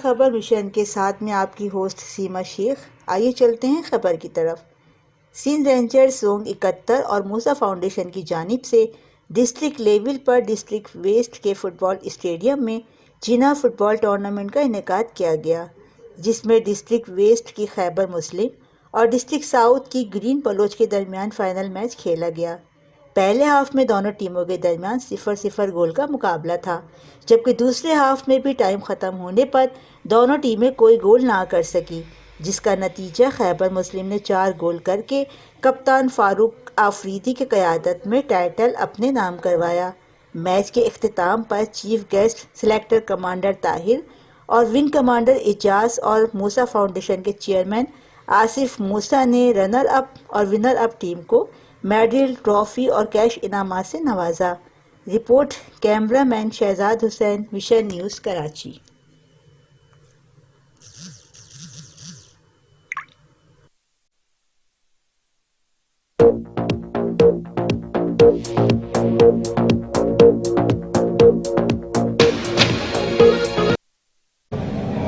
खबर मिशन के साथ में आपकी होस्ट सीमा शेख। आइए चलते हैं खबर की तरफ। सिंध रेंजर्स जोन 71 और मूसा फाउंडेशन की जानिब से डिस्ट्रिक्ट लेवल पर डिस्ट्रिक्ट वेस्ट के फुटबॉल स्टेडियम में जिना फुटबॉल टूर्नामेंट का इनेकाद किया गया, जिसमें डिस्ट्रिक्ट वेस्ट की खैबर मुस्लिम और डिस्ट्रिक्ट साउथ की ग्रीन बलोच के दरमियान फाइनल मैच खेला गया। पहले हाफ में दोनों टीमों के दरमियान 0-0 गोल का मुकाबला था, जबकि दूसरे हाफ में भी टाइम ख़त्म होने पर दोनों टीमें कोई गोल ना कर सकी, जिसका नतीजा खैबर मुस्लिम ने 4 गोल करके कप्तान फारूक आफरीदी की क़यादत में टाइटल अपने नाम करवाया। मैच के इख्तिताम पर chief guest selector commander Tahir और विंग कमांडर एजाज और मूसा फाउंडेशन के चेयरमैन आसिफ मूसा ने रनर अप और विनर अप टीम को मेडल, ट्रॉफी और कैश इनामात से नवाजा। Report cameraman Shahzad Hussain, vision news, Karachi.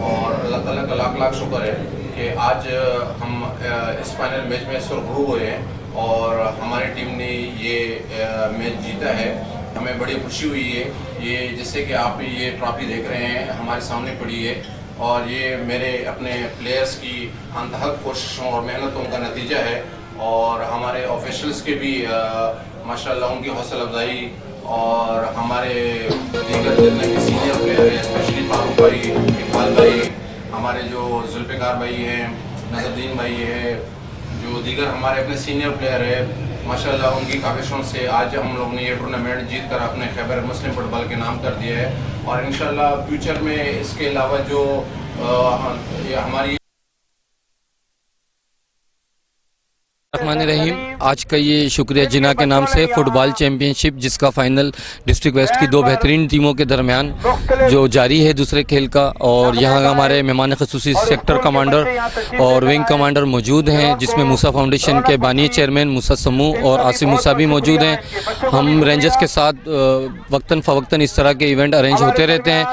और अल्लाह ताला का लाख लाख शुक्र है कि आज हम इस फाइनल मैच में सुरखरू हुए हैं और हमारी टीम ने ये मैच जीता है। हमें बड़ी खुशी हुई है। ये जैसे कि आप ये ट्रॉफी देख रहे हैं हमारे सामने पड़ी है और ये मेरे अपने प्लेयर्स की अंतहक कोशिशों और मेहनतों का नतीजा है और हमारे ऑफिशियल्स के भी माशाल्लाह उनकी हौसला अफजाई और हमारे दीगर जितने भी सीनियर प्लेयर हैं, स्पेशली फारूक भाई, इकबाल भाई, हमारे जो जुल्फ़िकार भाई हैं, नज़रुद्दीन भाई है, जो दीगर हमारे अपने सीनियर प्लेयर है, माशाल्लाह उनकी काविशों से आज हम लोग ने ये टूर्नामेंट जीत कर अपने खैबर मुस्लिम फुटबॉल के नाम कर दिया है और इंशाल्लाह फ्यूचर में इसके अलावा जो हमारी रहीम आज का ये शुक्रिया जिना के नाम से फुटबॉल चैम्पियनशिप, जिसका फाइनल डिस्ट्रिक्ट वेस्ट की 2 बेहतरीन टीमों के दरमियान जो जारी है दूसरे खेल का, और यहाँ हमारे मेहमान खसूसी सेक्टर कमांडर और विंग कमांडर मौजूद हैं, जिसमें मूसा फाउंडेशन के बानी चेयरमैन मूसा समूह और आसिफ मूसा भी मौजूद हैं। हम रेंजर्स के साथ वक्तन फ़वक्तन इस तरह के इवेंट अरेंज होते रहते हैं।